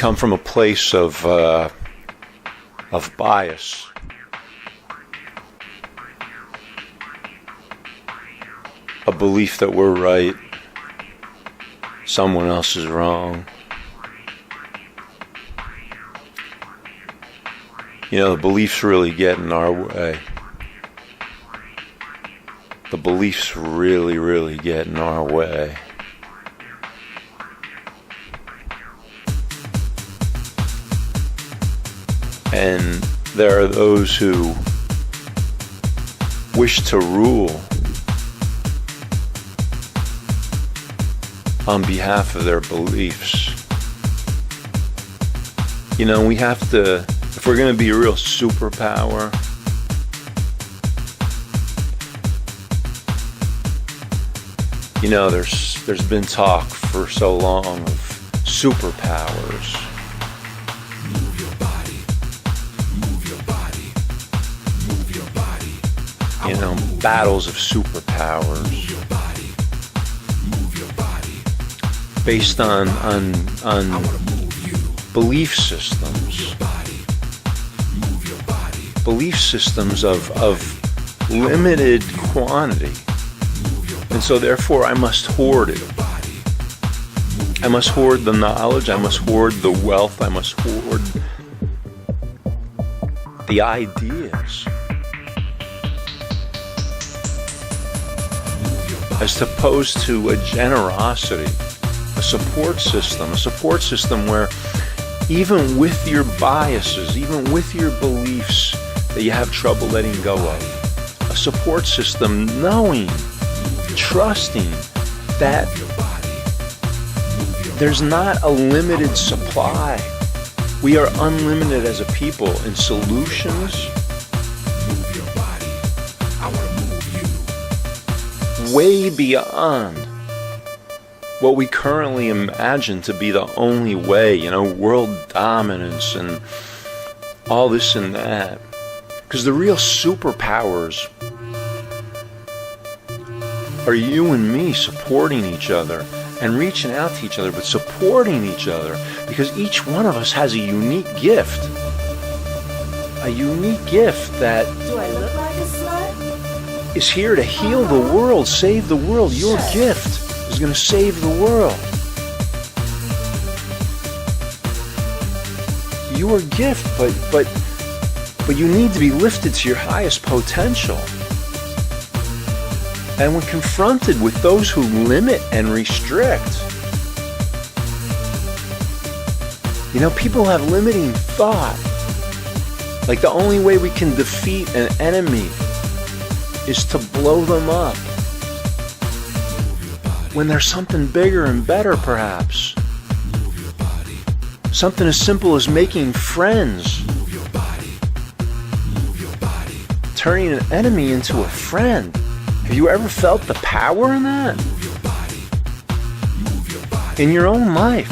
come from a place of bias. A belief that we're right, someone else is wrong. You know, the beliefs really get in our way. The beliefs really, really get in our way. And there are those who wish to rule on behalf of their beliefs. You know, we have to, if we're going to be a real superpower, you know, there's been talk for so long of superpowers. Move your body, move your body, move your body. You know, battles of superpowers. Move your body, move your body. Based on I wanna move you. belief systems. Your body, move your body. Belief systems of limited quantity. And so therefore I must hoard it. I must hoard the knowledge, I must hoard the wealth, I must hoard the ideas. As opposed to a generosity, a support system where even with your biases, even with your beliefs that you have trouble letting go of, a support system knowing, trusting that there's not a limited supply. We are unlimited as a people in solutions. Way beyond what we currently imagine to be the only way, you know, world dominance and all this and that. Because the real superpowers are you and me supporting each other and reaching out to each other, but supporting each other, because each one of us has a unique gift. A unique gift that Do I look like a slut? is here to heal the world, save the world. Your gift is going to save the world. Your gift, but you need to be lifted to your highest potential. And when confronted with those who limit and restrict, you know, people have limiting thought. Like the only way we can defeat an enemy is to blow them up. When there's something bigger and better, perhaps. Something as simple as making friends. Turning an enemy into a friend. Have you ever felt the power in that? In your own life.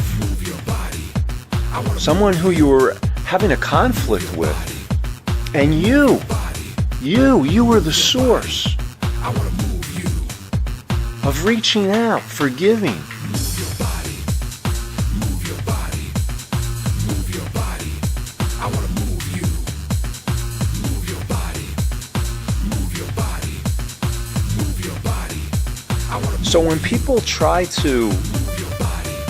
Someone who you were having a conflict with. And you were the source of reaching out, forgiving. So when people try to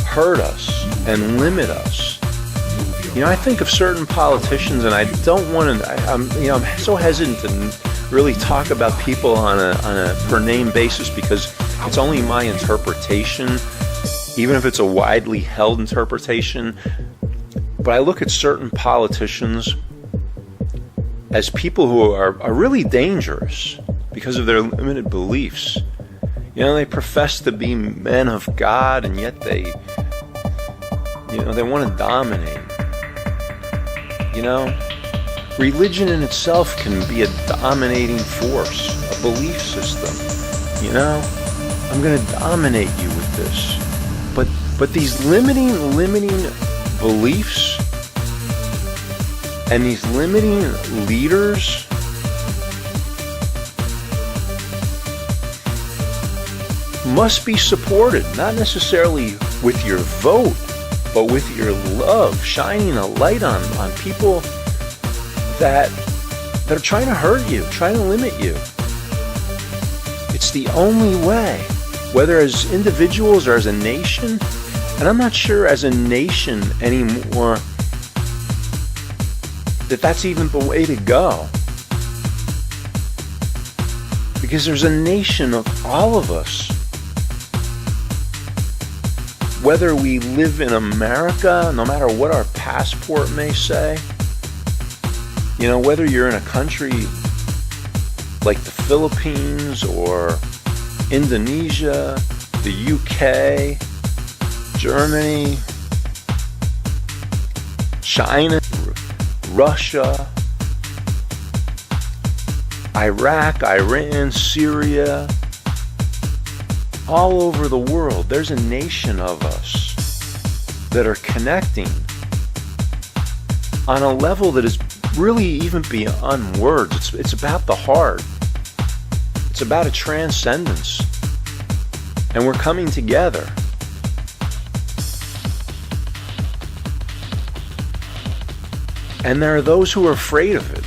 hurt us and limit us, you know, I think of certain politicians, and I don't want to. I'm so hesitant to really talk about people on a per name basis because it's only my interpretation, even if it's a widely held interpretation. But I look at certain politicians as people who are really dangerous because of their limited beliefs. You know, they profess to be men of God, and yet they want to dominate. You know, religion in itself can be a dominating force, a belief system. You know, I'm going to dominate you with this. But these limiting beliefs and these limiting leaders must be supported, not necessarily with your vote, but with your love, shining a light on people that are trying to hurt you, trying to limit you. It's the only way, whether as individuals or as a nation. And I'm not sure as a nation anymore that that's even the way to go. Because there's a nation of all of us. Whether we live in America, no matter what our passport may say, you know, whether you're in a country like the Philippines or Indonesia, the UK, Germany, China, Russia, Iraq, Iran, Syria, all over the world, there's a nation of us that are connecting on a level that is really even beyond words. It's about the heart. It's about a transcendence. And we're coming together. And there are those who are afraid of it.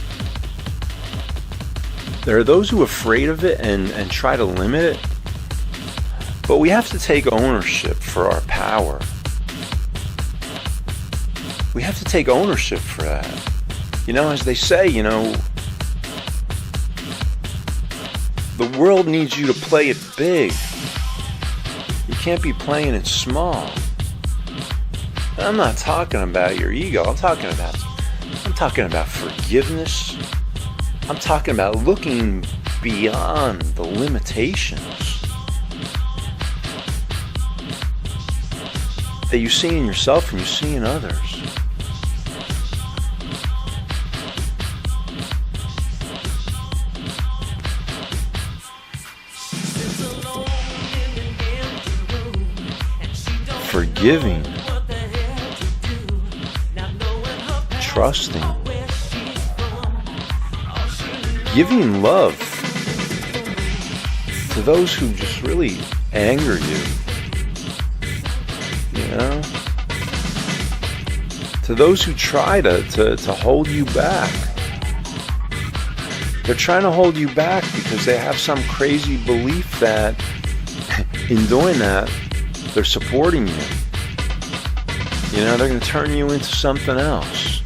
There are those who are afraid of it and try to limit it. But we have to take ownership for our power. We have to take ownership for that. You know, as they say, you know, the world needs you to play it big. You can't be playing it small. And I'm not talking about your ego. I'm talking about forgiveness. I'm talking about looking beyond the limitations that you see in yourself and you see in others. Forgiving, trusting, giving love to those who just really anger you, you know, to those who try to hold you back. They're trying to hold you back because they have some crazy belief that in doing that, they're supporting you. You know, they're going to turn you into something else.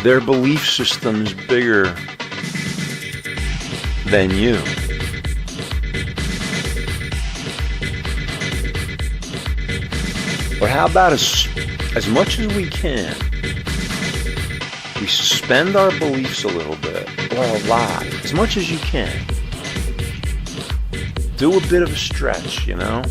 Their belief system's bigger than you. Or how about as much as we can, we suspend our beliefs a little bit, or a lot, as much as you can. Do a bit of a stretch, you know?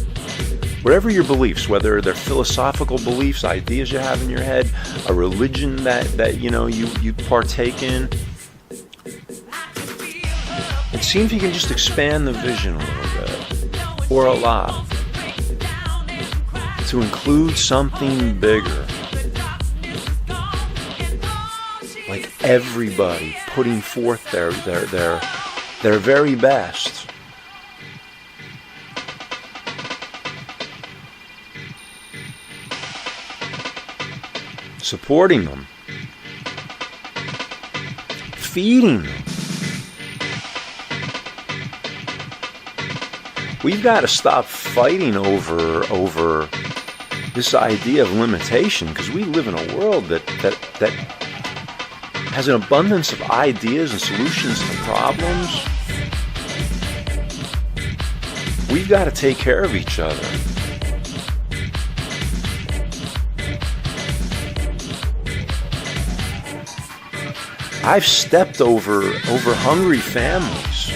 Whatever your beliefs, whether they're philosophical beliefs, ideas you have in your head, a religion that you know you partake in. And see if you can just expand the vision a little bit, or a lot, to include something bigger. Like everybody putting forth their very best. Supporting them, feeding them. We've got to stop fighting over this idea of limitation, because we live in a world that has an abundance of ideas and solutions to problems. We've got to take care of each other. I've stepped over hungry families,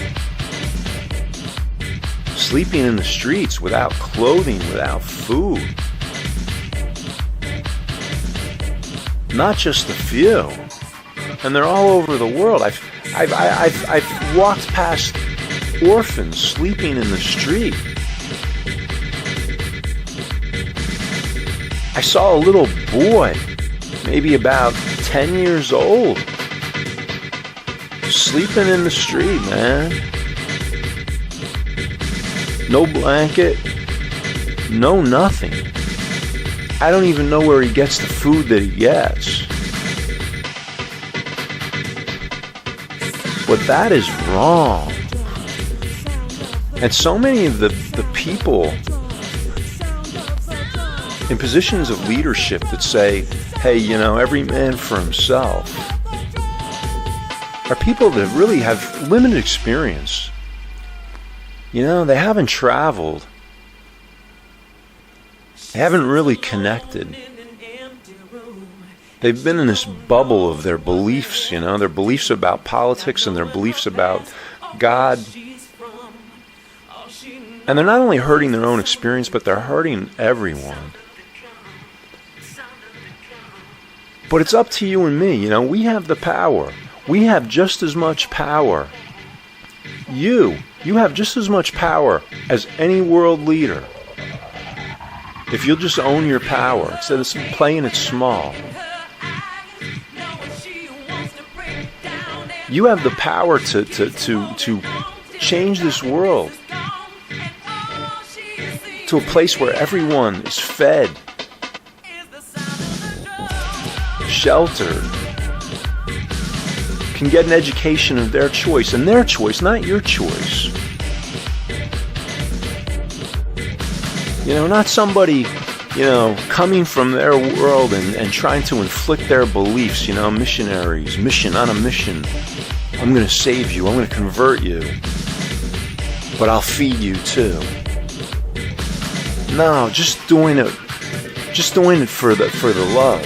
sleeping in the streets without clothing, without food. Not just a few, and they're all over the world. I've walked past orphans sleeping in the street. I saw a little boy, maybe about 10 years old, sleeping in the street, man. No blanket, no nothing. I don't even know where he gets the food that he gets. But that is wrong. And so many of the people in positions of leadership that say, hey, you know, every man for himself, are people that really have limited experience. You know, they haven't traveled. They haven't really connected. They've been in this bubble of their beliefs, you know, their beliefs about politics and their beliefs about God. And they're not only hurting their own experience, but they're hurting everyone. But it's up to you and me, you know, we have the power. We have just as much power. You have just as much power as any world leader. If you'll just own your power, instead of playing it small. You have the power to change this world to a place where everyone is fed, sheltered, can get an education of their choice, and their choice, not your choice. You know, not somebody, you know, coming from their world and trying to inflict their beliefs, you know, missionaries, mission on a mission. I'm going to save you, I'm going to convert you, but I'll feed you too. No, just doing it for the love.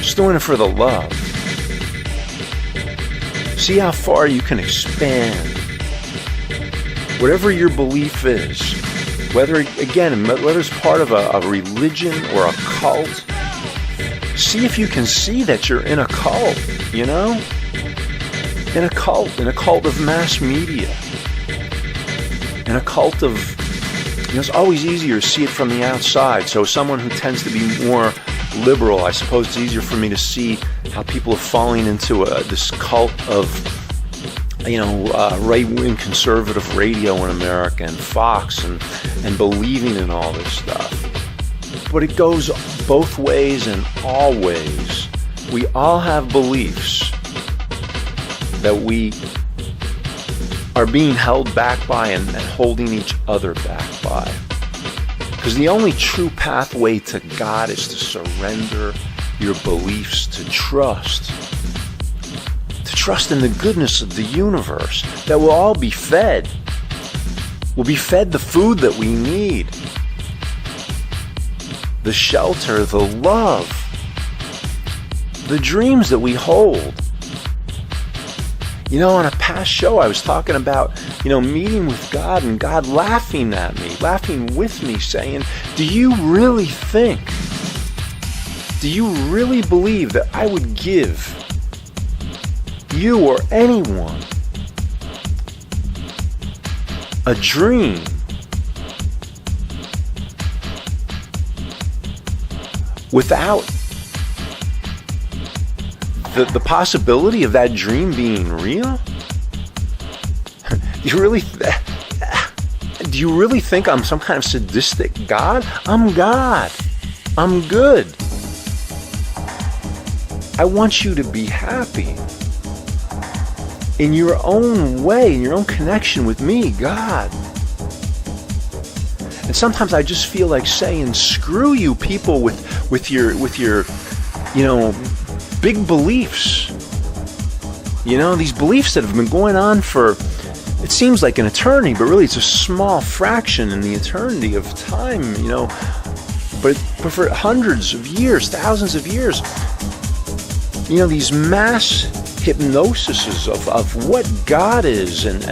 Just doing it for the love. See how far you can expand. Whatever your belief is, whether it's part of a religion or a cult, see if you can see that you're in a cult, you know? In a cult of mass media. In a cult of, you know, it's always easier to see it from the outside. So someone who tends to be more liberal, I suppose it's easier for me to see how people are falling into this cult of, you know, right-wing conservative radio in America and Fox and believing in all this stuff. But it goes both ways and all ways. We all have beliefs that we are being held back by and holding each other back by. Because the only true pathway to God is to surrender your beliefs, to trust in the goodness of the universe, that we'll all be fed. We'll be fed the food that we need, the shelter, the love, the dreams that we hold. You know, on a past show, I was talking about, you know, meeting with God and God laughing at me, laughing with me, saying, do you really believe that I would give you or anyone a dream without the possibility of that dream being real? Do you really think I'm some kind of sadistic God? I'm God. I'm good. I want you to be happy in your own way, in your own connection with me, God. And sometimes I just feel like saying, screw you people with your, you know, big beliefs. You know, these beliefs that have been going on for, it seems like an eternity, but really it's a small fraction in the eternity of time, you know. But for hundreds of years, thousands of years, you know, these mass hypnosises of what God is and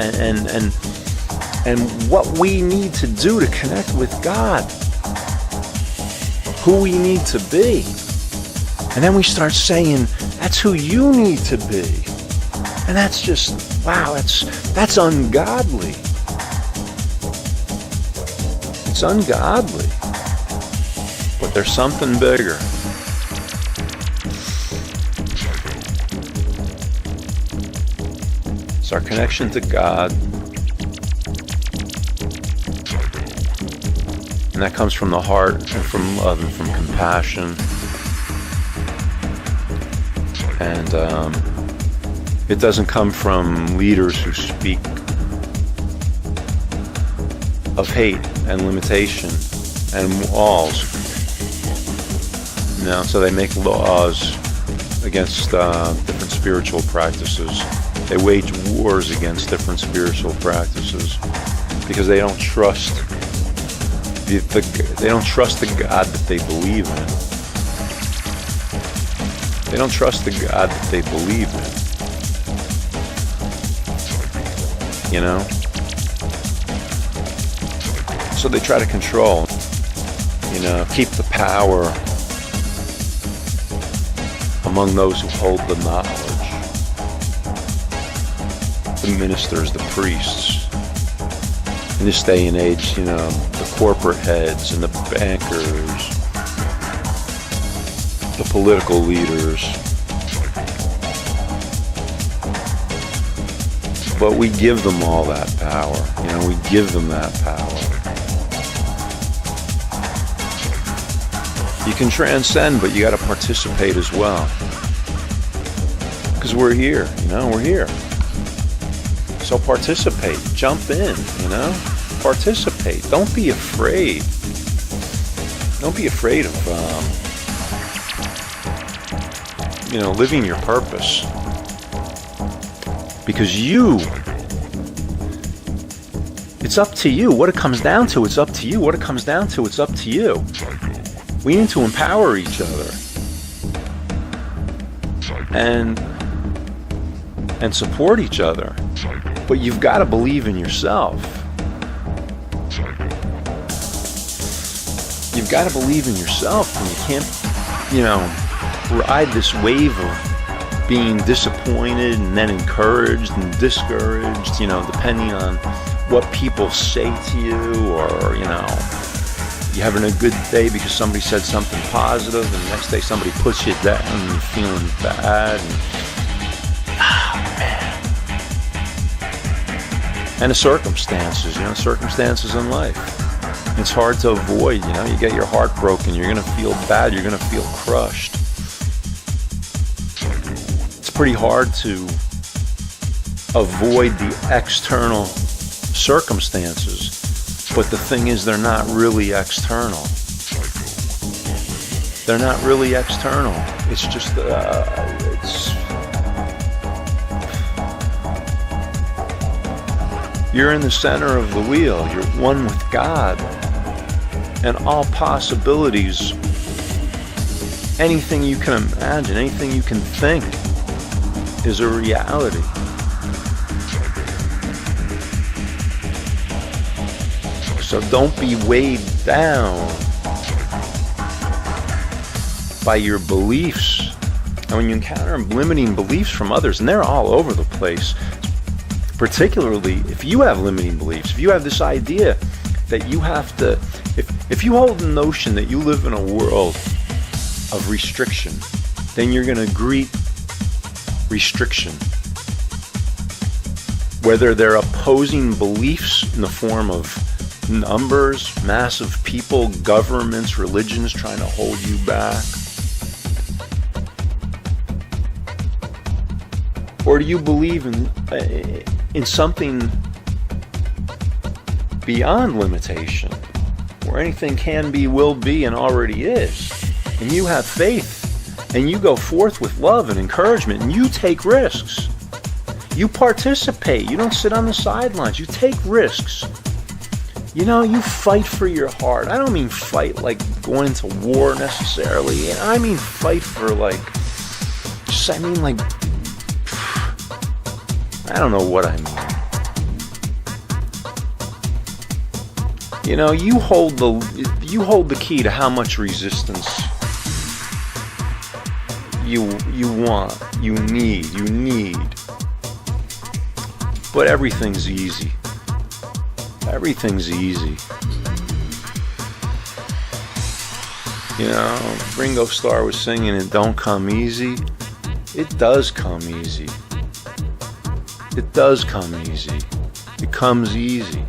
what we need to do to connect with God, who we need to be. And then we start saying, that's who you need to be. And that's just, wow, that's ungodly. It's ungodly. But there's something bigger. It's our connection to God. And that comes from the heart and from love and from compassion. And it doesn't come from leaders who speak of hate and limitation and walls. So they make laws against different spiritual practices. They wage wars against different spiritual practices because they don't trust they don't trust the God that they believe in. They don't trust the God that they believe in. So they try to control, keep the power among those who hold the knowledge. The ministers, the priests. In this day and age, the corporate heads and the bankers, the political leaders. But we give them all that power. We give them that power. You can transcend, but you got to participate as well. Because we're here, we're here. So participate, jump in, participate. Don't be afraid. Don't be afraid of, living your purpose. Because it's up to you. What it comes down to, it's up to you. What it comes down to, it's up to you. We need to empower each other and support each other. But you've got to believe in yourself. You've got to believe in yourself, and you can't, ride this wave of being disappointed and then encouraged and discouraged, depending on what people say to you, or, you're having a good day because somebody said something positive, and the next day somebody puts you down and you're feeling bad. And the circumstances, circumstances in life. It's hard to avoid, you get your heart broken, you're going to feel bad, you're going to feel crushed. It's pretty hard to avoid the external circumstances. But the thing is, they're not really external. They're not really external. It's just, you're in the center of the wheel. You're one with God. And all possibilities, anything you can imagine, anything you can think, is a reality. So don't be weighed down by your beliefs. And when you encounter limiting beliefs from others, and they're all over the place, particularly if you have limiting beliefs, if you have this idea that you have to, if you hold the notion that you live in a world of restriction, then you're going to greet restriction. Whether they're opposing beliefs in the form of numbers, massive people, governments, religions trying to hold you back, or do you believe in something beyond limitation, where anything can be, will be, and already is, and you have faith, and you go forth with love and encouragement, and you take risks, you participate, you don't sit on the sidelines, you take risks. You fight for your heart. I don't mean fight like going into war necessarily. I mean fight for I don't know what I mean. You hold the key to how much resistance you want, you need. But everything's easy. Everything's easy. Ringo Starr was singing, "It don't come easy." It does come easy. It does come easy. It comes easy.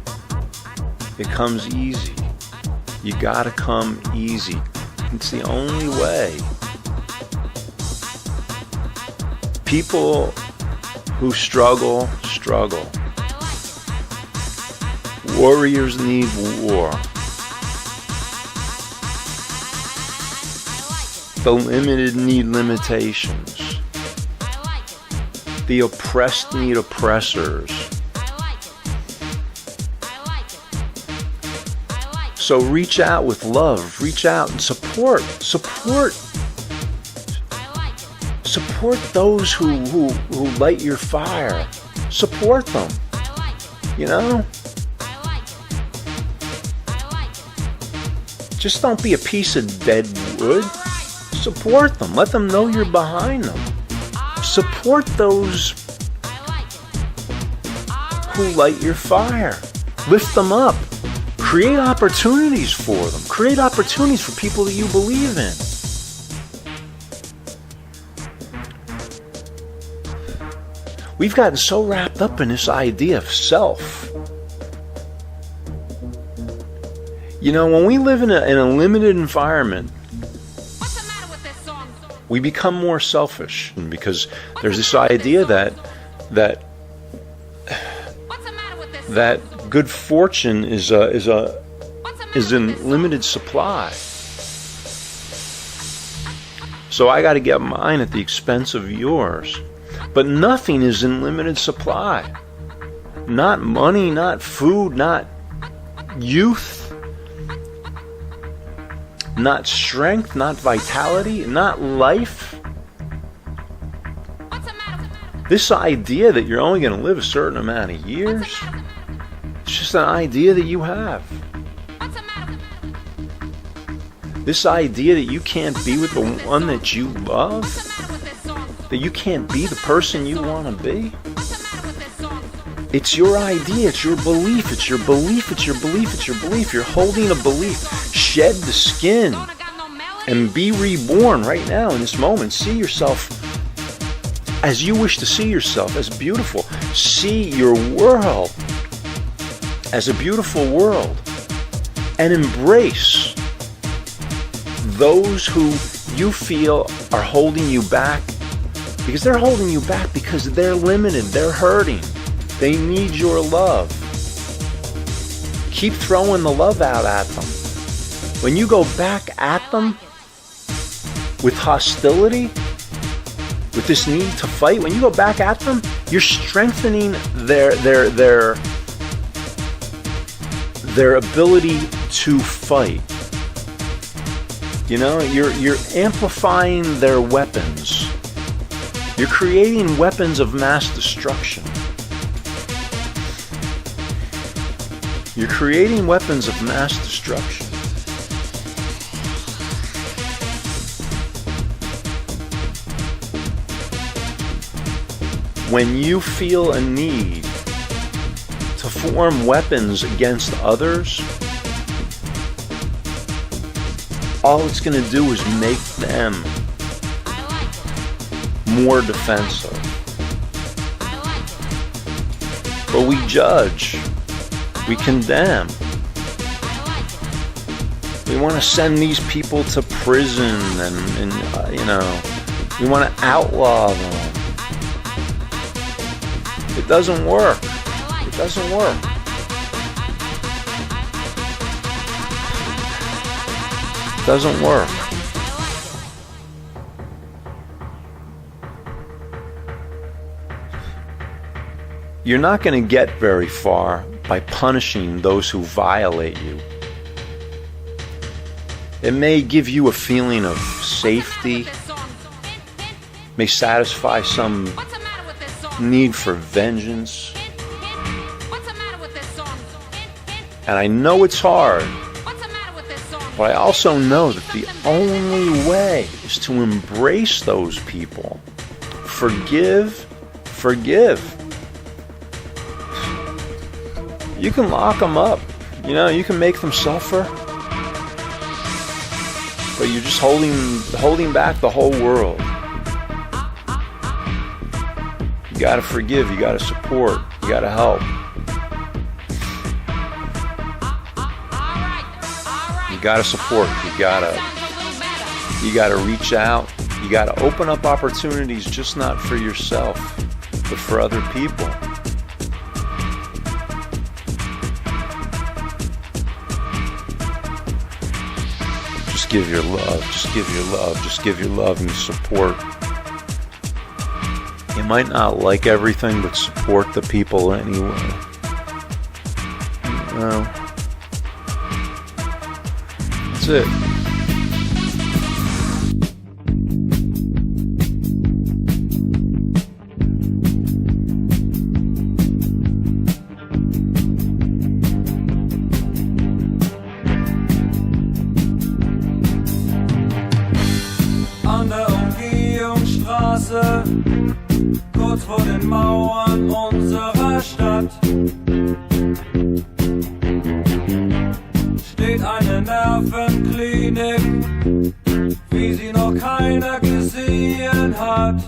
It comes easy. You gotta come easy. It's the only way. People who struggle. Warriors need war. The limited need limitations. The oppressed need oppressors. So reach out with love. Reach out and support those who light your fire. Support them. You know? Just don't be a piece of dead wood. Support them. Let them know you're behind them. Support those who light your fire. Lift them up. Create opportunities for them. Create opportunities for people that you believe in. We've gotten so wrapped up in this idea of self. You know, when we live in a limited environment, we become more selfish because there's this idea that good fortune is in limited supply. So I got to get mine at the expense of yours. But nothing is in limited supply. Not money, not food, not youth, not strength, not vitality, not life. This idea that you're only going to live a certain amount of years, it's just an idea that you have. This idea that you can't be with the one that you love, that you can't be the person you want to be. It's your idea, it's your belief, it's your belief, it's your belief, it's your belief. You're holding a belief. Shed the skin and be reborn right now in this moment. See yourself as you wish to see yourself, as beautiful. See your world as a beautiful world. And embrace those who you feel are holding you back, because they're holding you back because they're limited, they're hurting. They need your love. Keep throwing the love out at them. When you go back at them with hostility, with this need to fight, when you go back at them, you're strengthening their ability to fight. You know, you're amplifying their weapons. You're creating weapons of mass destruction. You're creating weapons of mass destruction. When you feel a need to form weapons against others, all it's going to do is make them more defensive. But we judge. We condemn. We want to send these people to prison and we want to outlaw them. It doesn't work. It doesn't work. It doesn't work. You're not going to get very far by punishing those who violate you. It may give you a feeling of safety, may satisfy some need for vengeance. And I know it's hard, but I also know that the only way is to embrace those people. Forgive. You can lock them up, you can make them suffer, but you're just holding back the whole world. You gotta forgive, you gotta support, you gotta help. You gotta support. You gotta reach out. You gotta open up opportunities, just not for yourself, but for other people. Just give your love. Just give your love. Just give your love and support. You might not like everything, but support the people anyway. You know, that's it. An der Umgehungsstraße, kurz vor den Mauern unserer Stadt, steht eine Nervenklinik, wie sie noch keiner gesehen hat.